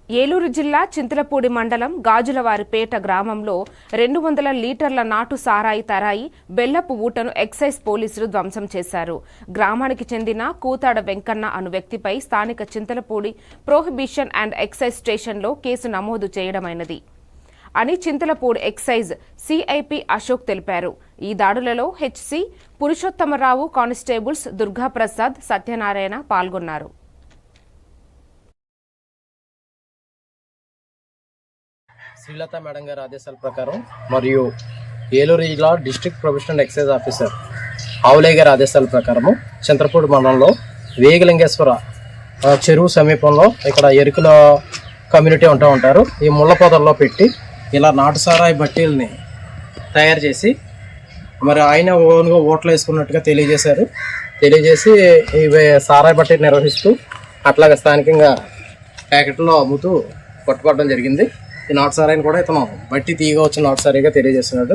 ఏలూరు జిల్లా చింతలపూడి మండలం గాజులవారిపేట గ్రామంలో 200 లీటర్ల నాటు సారాయి తరాయి బెల్లపు ఊటను ఎక్సైజ్ పోలీసులు ధ్వంసం చేశారు. గ్రామానికి చెందిన కూతాడ వెంకన్న అను వ్యక్తిపై స్థానిక చింతలపూడి ప్రొహిబిషన్ అండ్ ఎక్సైజ్ స్టేషన్లో కేసు నమోదు చేయడమైనది అని చింతలపూడి ఎక్సైజ్ సిఐపి అశోక్ తెలిపారు. ఈ దాడులలో హెచ్సి పురుషోత్తమరావు, కానిస్టేబుల్స్ దుర్గాప్రసాద్, సత్యనారాయణ పాల్గొన్నారు. శ్రీలత మేడం గారి ఆదేశాల ప్రకారం మరియు ఏలూరు జిల్లా డిస్ట్రిక్ట్ ప్రొఫెషనల్ ఎక్సైజ్ ఆఫీసర్ ఆవులే గారి ఆదేశాల ప్రకారము చింతలపూడి మండలంలో వేగలింగేశ్వర చెరువు సమీపంలో ఇక్కడ ఎరుకుల కమ్యూనిటీ ఉంటూ ఉంటారు. ఈ ముళ్ళ పొదల్లో పెట్టి ఇలా నాటు సారాయి బట్టీలని తయారు చేసి మరి ఆయన ఓన్గా ఓట్లు వేసుకున్నట్టుగా తెలియజేసి ఇవి సారాయి బట్టీ నిర్వహిస్తూ అట్లాగే స్థానికంగా ప్యాకెట్లో అమ్ముతూ పట్టుకోవడం జరిగింది. ఈ నాటు సారాయిని కూడా ఇతను బట్టి తీయగా వచ్చిన నాటు సారాయిగా తెలియజేస్తున్నాడు.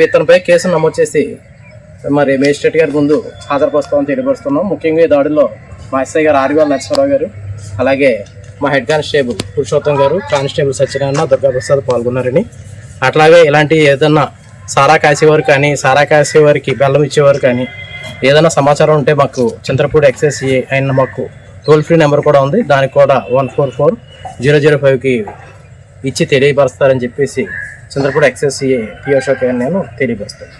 ఇతనిపై కేసు నమోదు చేసి మరి మేజిస్ట్రేట్ గారి ముందు హాజరుపరుస్తామని తెలియపరుస్తున్నాం. ముఖ్యంగా ఈ దాడిలో మా ఎస్ఐ గారు ఆర్వీఎల్ నరసింహరావు గారు, అలాగే మా హెడ్ కానిస్టేబుల్ పురుషోత్తం గారు, కానిస్టేబుల్ సత్యనారాయణ, దుర్గాప్రసాద్ పాల్గొన్నారని, అట్లాగే ఇలాంటి ఏదన్నా సారా కాసేవారు కానీ, సారా కాసేవారికి బెల్లం ఇచ్చేవారు కానీ ఏదైనా సమాచారం ఉంటే మాకు చింతలపూడి ఎక్సైజ్ అయిన మాకు టోల్ ఫ్రీ నెంబర్ కూడా ఉంది. దానికి కూడా 144005కి ఇచ్చి తెలియపరుస్తారని చెప్పేసి చింతలపూడి ఎక్సైజ్ పి అశోక్ అని నేను తెలియపరుస్తాను.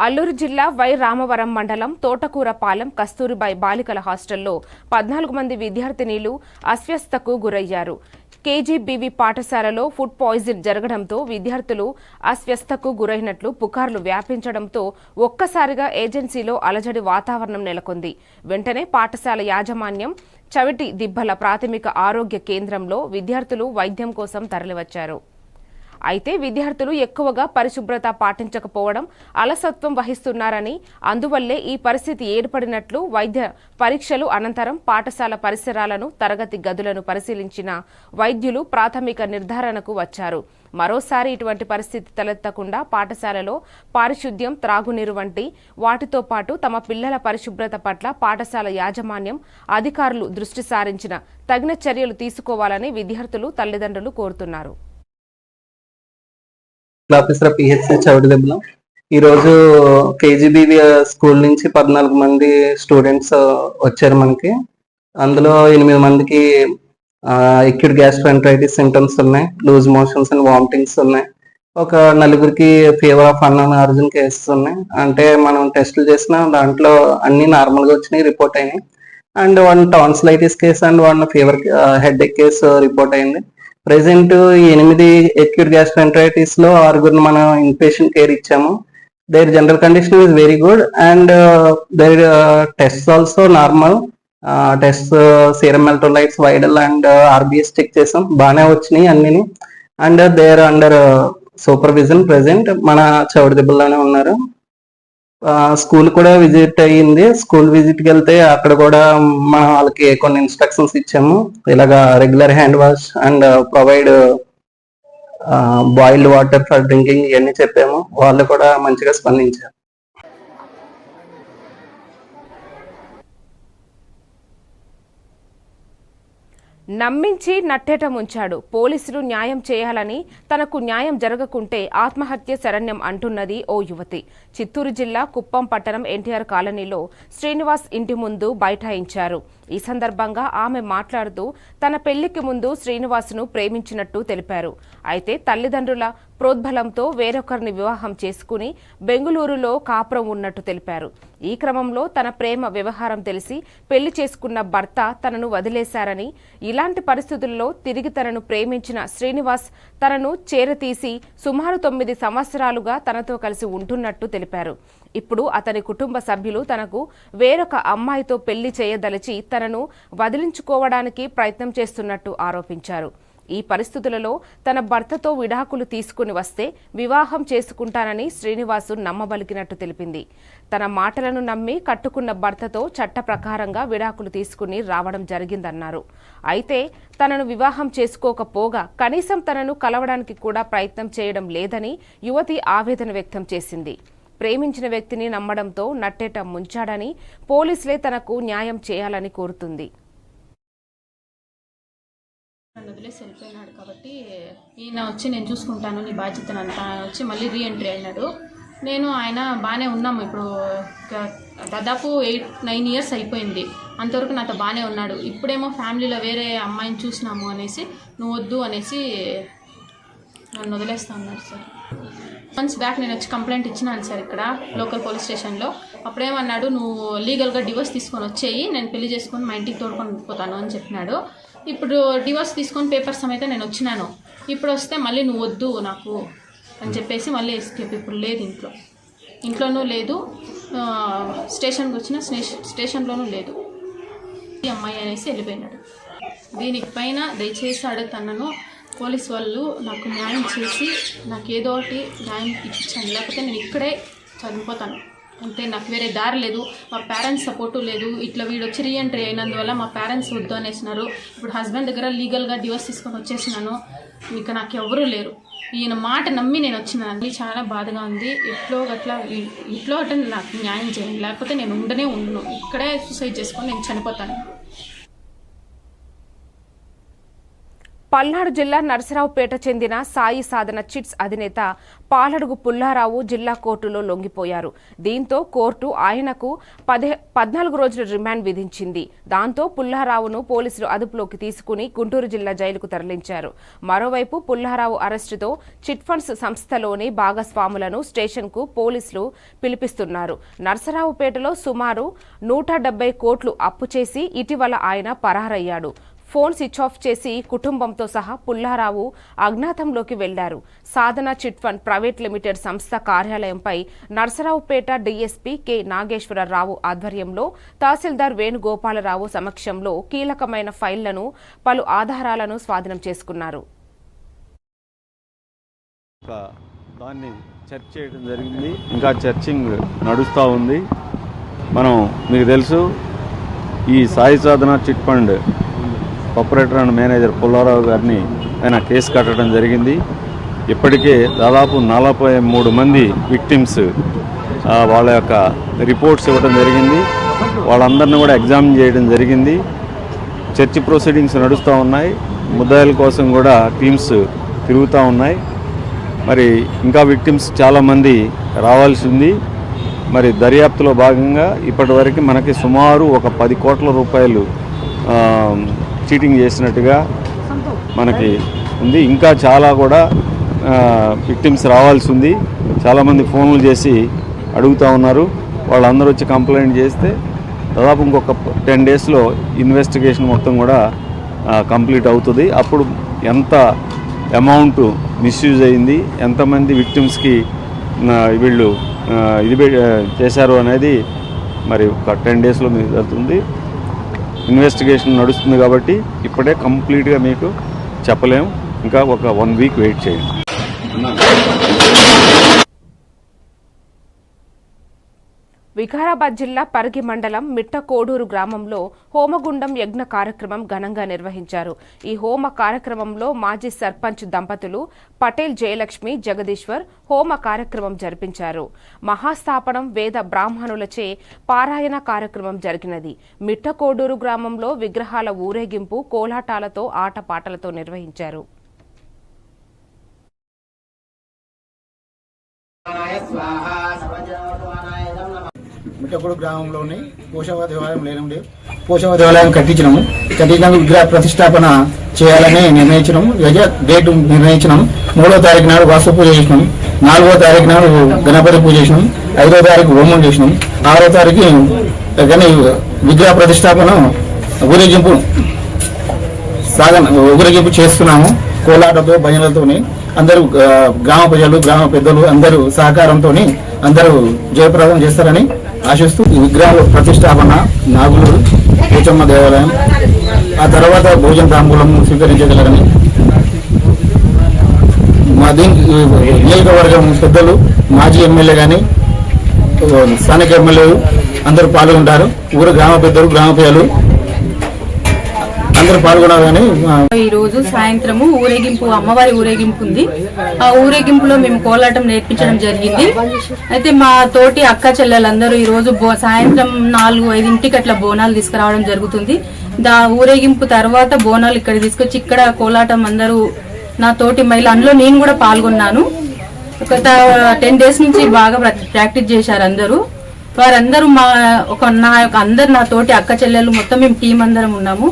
అల్లూరు జిల్లా వై రామవరం మండలం తోటకూరపాలెం కస్తూరిబాయి బాలికల హాస్టల్లో 14 మంది విద్యార్థినీలు అస్వస్థతకు గురయ్యారు. కేజీబీవీ పాఠశాలలో ఫుడ్ పాయిజన్ జరగడంతో విద్యార్థులు అస్వస్థతకు గురైనట్లు పుకార్లు వ్యాపించడంతో ఒక్కసారిగా ఏజెన్సీలో అలజడి వాతావరణం నెలకొంది. వెంటనే పాఠశాల యాజమాన్యం చవిటి దిబ్బల ప్రాథమిక ఆరోగ్య కేంద్రంలో విద్యార్థులు వైద్యం కోసం తరలివచ్చారు. అయితే విద్యార్థులు ఎక్కువగా పరిశుభ్రత పాటించకపోవడం, అలసత్వం వహిస్తున్నారని, అందువల్లే ఈ పరిస్థితి ఏర్పడినట్లు వైద్య పరీక్షలు అనంతరం పాఠశాల పరిసరాలను, తరగతి గదులను పరిశీలించిన వైద్యులు ప్రాథమిక నిర్ధారణకు వచ్చారు. మరోసారి ఇటువంటి పరిస్థితి తలెత్తకుండా పాఠశాలలో పారిశుద్ధ్యం, త్రాగునీరు వంటి వాటితో పాటు తమ పిల్లల పరిశుభ్రత పట్ల పాఠశాల యాజమాన్యం, అధికారులు దృష్టి సారించిన తగిన చర్యలు తీసుకోవాలని విద్యార్థులు, తల్లిదండ్రులు కోరుతున్నారు. Officer PHC Chowdadebbalam. ఈరోజు కేజీబీవీ స్కూల్ నుంచి 14 మంది స్టూడెంట్స్ వచ్చారు మనకి. అందులో 8 మందికి ఎక్యూట్ గ్యాస్ట్రోఎంటరైటిస్ సింటమ్స్ ఉన్నాయి, లూజ్ మోషన్స్ అండ్ వామిటింగ్స్ ఉన్నాయి. ఒక 4గురికి fever of unknown origin cases ఉన్నాయి. అంటే మనం టెస్టులు చేసిన దాంట్లో అన్ని నార్మల్గా వచ్చినాయి, రిపోర్ట్ అయినాయి. And 1 tonsillitis case and 1 fever headache case report అయింది. ప్రెసెంట్ 8 ఎక్యూట్ గ్యాస్ట్రోఎంటరైటిస్ లో 6గురిని మనం ఇన్పేషెంట్ కేర్ ఇచ్చాము. Their general condition is very good and their test also normal. Test serum electrolytes, Widal and RBS check చేసాం, బాగానే వచ్చినాయి అన్నిని. And their under supervision present మన చౌడదెబ్బలోనే ఉన్నారు. స్కూల్ కూడా విజిట్ అయ్యింది. స్కూల్ విజిట్కి వెళ్తే అక్కడ కూడా మనం వాళ్ళకి కొన్ని ఇన్స్ట్రక్షన్స్ ఇచ్చాము. ఇలాగా regular hand wash and provide boiled water for drinking ఇవన్నీ చెప్పాము. వాళ్ళు కూడా మంచిగా స్పందించారు. నమ్మించి నట్టేట ముంచాడు. పోలీసులు న్యాయం చేయాలని, తనకు న్యాయం జరగకుంటే ఆత్మహత్య శరణ్యం అంటున్నది ఓ యువతి. చిత్తూరు జిల్లా కుప్పం పట్టణం ఎన్టీఆర్ కాలనీలో శ్రీనివాస్ ఇంటి ముందు బైఠాయించారు. ఈ సందర్భంగా ఆమె మాట్లాడుతూ తన పెళ్లికి ముందు శ్రీనివాస్ను ప్రేమించినట్టు తెలిపారు. అయితే తల్లిదండ్రుల ప్రోద్బలంతో వేరొకరిని వివాహం చేసుకుని బెంగుళూరులో కాపురం ఉన్నట్టు తెలిపారు. ఈ క్రమంలో తన ప్రేమ వ్యవహారం తెలిసి పెళ్లి చేసుకున్న భర్త తనను వదిలేశారని, ఇలాంటి పరిస్థితుల్లో తిరిగి తనను ప్రేమించిన శ్రీనివాస్ తనను చేరతీసి సుమారు 9 సంవత్సరాలుగా తనతో కలిసి ఉంటున్నట్టు తెలిపారు. ఇప్పుడు అతని కుటుంబ సభ్యులు తనకు వేరొక అమ్మాయితో పెళ్లి చేయదలిచి తనను వదిలించుకోవడానికి ప్రయత్నం చేస్తున్నట్టు ఆరోపించారు. ఈ పరిస్థితులలో తన భర్తతో విడాకులు తీసుకుని వస్తే వివాహం చేసుకుంటానని శ్రీనివాసు నమ్మబలికినట్టు తెలిపింది. తన మాటలను నమ్మి కట్టుకున్న భర్తతో చట్ట ప్రకారంగా విడాకులు తీసుకుని రావడం జరిగిందన్నారు. అయితే తనను వివాహం చేసుకోకపోగా కనీసం తనను కలవడానికి కూడా ప్రయత్నం చేయడం లేదని యువతి ఆవేదన వ్యక్తం చేసింది. ప్రేమించిన వ్యక్తిని నమ్మడంతో నట్టేట ముంచాడని పోలీసులే తనకు న్యాయం చేయాలని కోరుతుంది. నన్ను వదిలేసి వెళ్ళిపోయినాడు కాబట్టి ఈయన వచ్చి నేను చూసుకుంటాను నీ బాధ్యతను అంతా వచ్చి మళ్ళీ రీఎంట్రీ అయినాడు. నేను ఆయన బాగానే ఉన్నాము. ఇప్పుడు దాదాపు 8-9 ఇయర్స్ అయిపోయింది. అంతవరకు నాతో బాగానే ఉన్నాడు. ఇప్పుడేమో ఫ్యామిలీలో వేరే అమ్మాయిని చూసినాము అనేసి నువ్వు వద్దు అనేసి నన్ను వదిలేస్తా ఉన్నాడు సార్. మంత్స్ బ్యాక్ నేను వచ్చి కంప్లైంట్ ఇచ్చినాను సార్ ఇక్కడ లోకల్ పోలీస్ స్టేషన్లో. అప్పుడేమన్నాడు నువ్వు లీగల్గా డివోర్స్ తీసుకొని వచ్చేయి, నేను పెళ్లి చేసుకొని మా ఇంటికి తోడుకొని పోతాను అని చెప్పినాడు. ఇప్పుడు డివోర్స్ తీసుకొని పేపర్స్ సమేత నేను వచ్చినాను. ఇప్పుడు వస్తే మళ్ళీ నువ్వు వద్దు నాకు అని చెప్పేసి మళ్ళీ ఎస్కేప్. ఇప్పుడు లేదు, ఇంట్లోనూ లేదు, స్టేషన్కి వచ్చిన స్టేషన్లోనూ లేదు. ఈ అమ్మాయి అనేసి వెళ్ళిపోయినాడు. దీనిపైన దయచేసి అడుగుతున్నాను, పోలీస్ వాళ్ళు నాకు న్యాయం చేసి నాకు ఏదో ఒకటి న్యాయం ఇప్పించండి, లేకపోతే నేను ఇక్కడే చనిపోతాను అంతే. నాకు వేరే దారి లేదు. మా పేరెంట్స్ సపోర్టు లేదు. ఇట్లా వీడు వచ్చి రీఎంట్రీ అయినందువల్ల మా పేరెంట్స్ వద్దు అనేసినారు. ఇప్పుడు హస్బెండ్ దగ్గర లీగల్గా డివోర్స్ తీసుకొని వచ్చేసినాను. ఇంకా నాకు ఎవరూ లేరు. ఈయన మాట నమ్మి నేను వచ్చినాను. చాలా బాధగా ఉంది. ఎట్లో అట్లా నాకు న్యాయం చేయండి, లేకపోతే నేను ఉండను. ఇక్కడే సూసైడ్ చేసుకొని నేను చనిపోతాను. పల్నాడు జిల్లా నరసరావుపేట చెందిన సాయి సాధన చిట్స్ అధినేత పాలడుగు పుల్లారావు జిల్లా కోర్టులో లొంగిపోయారు. దీంతో కోర్టు ఆయనకు 14 రోజుల రిమాండ్ విధించింది. దాంతో పుల్లారావును పోలీసులు అదుపులోకి తీసుకుని గుంటూరు జిల్లా జైలుకు తరలించారు. మరోవైపు పుల్లారావు అరెస్టుతో చిట్ ఫండ్స్ సంస్థలోని భాగస్వాములను స్టేషన్కు పోలీసులు పిలిపిస్తున్నారు. నరసరావుపేటలో సుమారు 170 కోట్లు అప్పు చేసి ఇటీవల ఆయన పరారయ్యాడు. ఫోన్ స్విచ్ ఆఫ్ చేసి కుటుంబంతో సహా పుల్లారావు అజ్ఞాతంలోకి వెళ్లారు. సాధన చిట్ ఫండ్ ప్రైవేట్ లిమిటెడ్ సంస్థ కార్యాలయంపై నరసరావుపేట డీఎస్పీ కె నాగేశ్వరరావు ఆధ్వర్యంలో తహసీల్దార్ వేణుగోపాలరావు సమక్షంలో కీలకమైన ఫైళ్లను, పలు ఆధారాలను స్వాధీనం చేసుకున్నారు. దాన్ని చర్చ చేయడం జరిగింది. ఇంకా చర్చింగ్ నడుస్తూ ఉంది. మనం మీకు తెలుసు, ఈ Sai Sadhana chit fund operator and manager Pullarao గారిని ఆయన కేసు కట్టడం జరిగింది. ఇప్పటికే దాదాపు 43 మంది విక్టిమ్స్ వాళ్ళ యొక్క రిపోర్ట్స్ ఇవ్వడం జరిగింది. వాళ్ళందరినీ కూడా ఎగ్జామిన్ చేయడం జరిగింది. చర్చ్ ప్రొసీడింగ్స్ నడుస్తూ ఉన్నాయి. ముద్దాయిల కోసం కూడా టీమ్స్ తిరుగుతూ ఉన్నాయి. మరి ఇంకా విక్టిమ్స్ చాలామంది రావాల్సి ఉంది. మరి దర్యాప్తులో భాగంగా ఇప్పటివరకు మనకి సుమారు ఒక 10 కోట్ల రూపాయలు చీటింగ్ చేసినట్టుగా మనకి ఉంది. ఇంకా చాలా కూడా విక్టిమ్స్ రావాల్సి ఉంది. చాలామంది ఫోన్లు చేసి అడుగుతూ ఉన్నారు. వాళ్ళందరూ వచ్చి కంప్లైంట్ చేస్తే దాదాపు ఇంకొక 10 డేస్లో ఇన్వెస్టిగేషన్ మొత్తం కూడా కంప్లీట్ అవుతుంది. అప్పుడు ఎంత అమౌంట్ మిస్యూజ్ అయింది, ఎంతమంది విక్టిమ్స్కి వీళ్ళు ఇది చేశారు అనేది మరి ఒక 10 డేస్లో మీకు జరుగుతుంది. ఇన్వెస్టిగేషన్ నడుస్తుంది కాబట్టి ఇప్పుడే కంప్లీట్గా మీకు చెప్పలేము. ఇంకా ఒక 1 వీక్ వెయిట్ చేయండి. వికారాబాద్ జిల్లా పరిగి మండలం మిట్టకోడూరు గ్రామంలో హోమగుండం యజ్ఞ కార్యక్రమం ఘనంగా నిర్వహించారు. ఈ హోమ కార్యక్రమంలో మాజీ సర్పంచ్ దంపతులు పటేల్ జయలక్ష్మి జగదీశ్వర్ హోమ కార్యక్రమం జరిపించారు. మహాస్థాపనం వేద బ్రాహ్మణులచే పారాయణ కార్యక్రమం జరిగినది. మిట్టకోడూరు గ్రామంలో విగ్రహాల ఊరేగింపు కోలాటాలతో ఆటపాటలతో నిర్వహించారు. మిట్టకోడు గ్రామంలోని పోషవ దేవాలయం లేనుండే పోషవ దేవాలయం కట్టించినాము. విగ్రహ ప్రతిష్టాపన చేయాలని నిర్ణయించినాము. డేట్ నిర్ణయించినాము. 3వ తారీఖు నాడు వాస్తు పూజ చేసినాం. 4వ తారీఖు నాడు గణపతి పూజ చేసినాం. 5వ తారీఖు హోమం చేసినాం. 6వ తారీఖు విగ్రహ ప్రతిష్టాపన ఊరేగింపు చేస్తున్నాము. కోలాటతో భజనలతోని అందరూ గ్రామ ప్రజలు గ్రామ పెద్దలు అందరూ సహకారంతో అందరూ జయప్రదం చేస్తారని ఆశిస్తూ ఈ విగ్రహాల ప్రతిష్టాపన నాగులూరు పోచమ్మ దేవాలయం, ఆ తర్వాత భోజన తాంబూలం స్వీకరించగలరని మా దీనికి నియోజకవర్గం పెద్దలు, మాజీ ఎమ్మెల్యే కానీ స్థానిక ఎమ్మెల్యేలు అందరూ పాల్గొంటారు. ఊరు గ్రామ పెద్దలు గ్రామ ప్రజలు అందరూ పాల్గొనాలని ఈ రోజు సాయంత్రము ఊరేగింపు, అమ్మవారి ఊరేగింపు ఉంది. ఆ ఊరేగింపులో మేము కోలాటం నేర్పించడం జరిగింది. అయితే మా తోటి అక్క చెల్లెలందరూ ఈ రోజు సాయంత్రం 4-5 అట్లా బోనాలు తీసుకురావడం జరుగుతుంది. ఊరేగింపు తర్వాత బోనాలు ఇక్కడ తీసుకొచ్చి ఇక్కడ కోలాటం అందరూ నా తోటి మహిళ, అందులో నేను కూడా పాల్గొన్నాను. ఒక 10 days నుంచి బాగా ప్రాక్టీస్ చేశారు అందరూ. వారందరూ అందరు నా తోటి అక్క చెల్లెలు మొత్తం మేము టీం అందరం ఉన్నాము.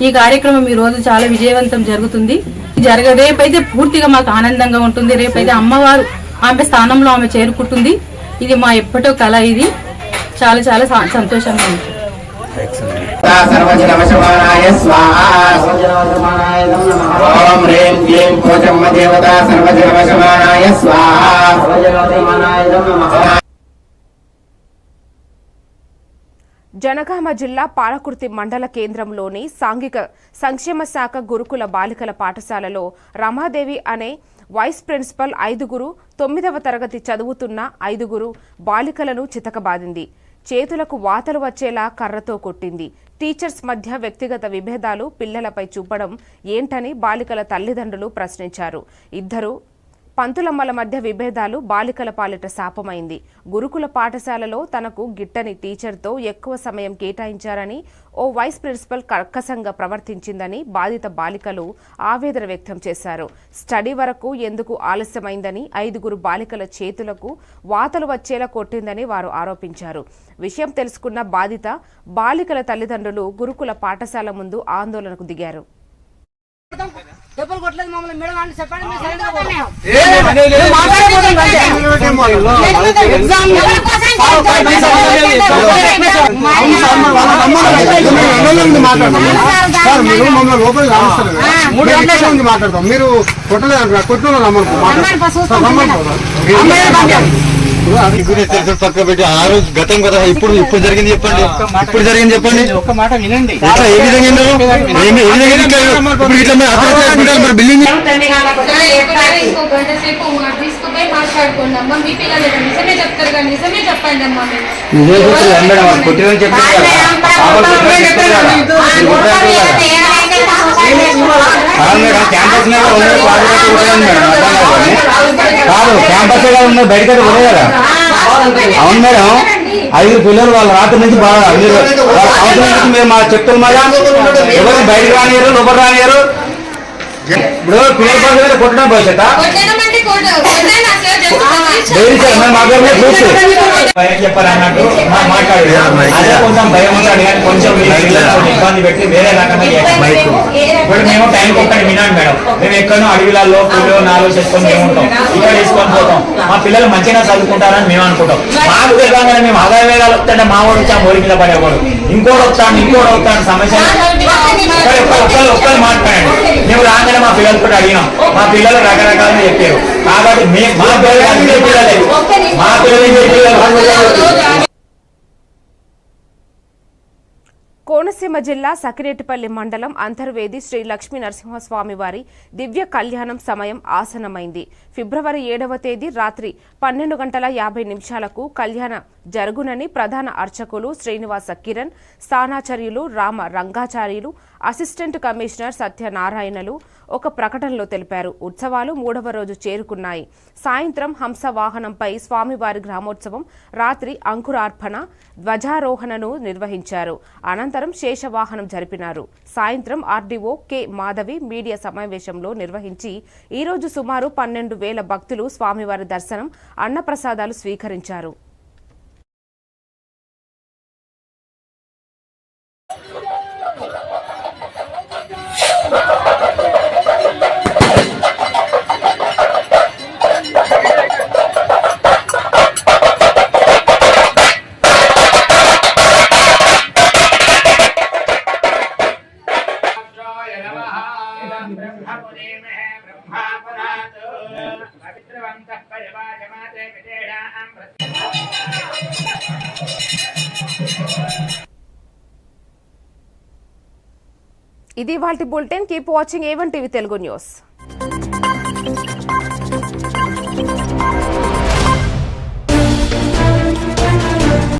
ఈ కార్యక్రమం ఈ రోజు చాలా విజయవంతం జరుగుతుంది. రేపైతే పూర్తిగా మాకు ఆనందంగా ఉంటుంది. రేపైతే అమ్మవారు ఆమె స్థానంలో ఆమె చేరుకుంటుంది. ఇది మా ఎప్పటో కళ. ఇది చాలా చాలా సంతోషంగా ఉంది. జనగామ జిల్లా పాలకుర్తి మండల కేంద్రంలోని సాంఘిక సంక్షేమ శాఖ గురుకుల బాలికల పాఠశాలలో రమాదేవి అనే వైస్ ప్రిన్సిపల్ 9వ తరగతి చదువుతున్న 5 బాలికలను చితకబాదింది. చేతులకు వాతలు వచ్చేలా కర్రతో కొట్టింది. టీచర్స్ మధ్య వ్యక్తిగత విభేదాలు పిల్లలపై చూపడం ఏంటని బాలికల తల్లిదండ్రులు ప్రశ్నించారు. ఇద్దరు పంతులమ్మల మధ్య విభేదాలు బాలికల పాలిట శాపమైంది. గురుకుల పాఠశాలలో తనకు గిట్టని టీచర్తో ఎక్కువ సమయం కేటాయించారని, ఓ వైస్ ప్రిన్సిపల్ కర్కశంగా ప్రవర్తించిందని బాధిత బాలికలు ఆవేదన వ్యక్తం చేశారు. స్టడీ వరకు ఎందుకు ఆలస్యమైందని, 5 బాలికల చేతులకు వాతలు వచ్చేలా కొట్టిందని వారు ఆరోపించారు. విషయం తెలుసుకున్న బాధిత బాలికల తల్లిదండ్రులు గురుకుల పాఠశాల ముందు ఆందోళనకు దిగారు. మాట్లాడతాం మీరు కొట్టలేదు కొట్టిన పక్క పెట్టి ఆ రోజు గతం కదా ఇప్పుడు జరిగింది చెప్పండి. ఇప్పుడు జరిగింది చెప్పండి. ఒక్క మాట వినండి. ఏ విధంగా బిల్డింగ్ కాదు క్యాంపస్ ఉన్న బయటకైతే పోలే కదా. అవును మేడం, 5 పిల్లలు వాళ్ళ రాత్రి నుంచి బాగా మీరు మా చెప్తారు మేడం. ఎవరు బయటకు రానియరు, లోపల రానియరు. ఇప్పుడు పిల్లల పద్ధతి కొట్టడం భవిష్యత్ చెప్పాలన్నట్టు మాట్లాడు. అదే కొంచెం భయం ఉంటాడు కానీ కొంచెం ఇబ్బంది పెట్టి వేరే రకంగా ఇప్పుడు మేము టైంకి ఒక్కటి వినాను మేడం. మేము ఎక్కడో అడవిలలో పుల్లో 4 చేసుకొని మేము ఉంటాం, ఇక్కడ తీసుకొని పోతాం. మా పిల్లలు మంచిగా చదువుకుంటారని మేము అనుకుంటాం. మాకు తెలియగానే మేము ఆదాయ వేగాలు వస్తుంటే మా వాడు వచ్చా మోరి మీద పడేవాడు, ఇంకోటి వస్తాను సమస్య ఒక్కరు మాట్లాడండి. మేము రాగానే మా పిల్లలు కూడా అడిగినాం. మా పిల్లలు రకరకాలుగా చెప్పారు. కాబట్టి మా పిల్లలు కోనసీమ జిల్లా సకిరేటిపల్లి మండలం అంతర్వేది శ్రీ లక్ష్మీ నరసింహస్వామి వారి దివ్య కళ్యాణం సమయం ఆసన్నమైంది. ఫిబ్రవరి 7వ తేదీ రాత్రి 12:50 కళ్యాణం జరుగునని ప్రధాన అర్చకులు శ్రీనివాస కిరణ్, స్థానాచార్యులు రామ రంగాచార్యులు, అసిస్టెంట్ కమిషనర్ సత్యనారాయణలు ఒక ప్రకటనలో తెలిపారు. ఉత్సవాలు 3వ రోజు చేరుకున్నాయి. సాయంత్రం హంస వాహనంపై స్వామివారి గ్రామోత్సవం, రాత్రి అంకురార్పణ, ధ్వజారోహణను నిర్వహించారు. అనంతరం శేషవాహనం జరిపినారు. సాయంత్రం ఆర్డీఓ కె మాధవి మీడియా సమావేశంలో నిర్వహించి ఈరోజు సుమారు 12,000 భక్తులు స్వామివారి దర్శనం, అన్నప్రసాదాలు స్వీకరించారు. ఇది వాల్టి bulletin. Keep watching A1 TV Telugu news.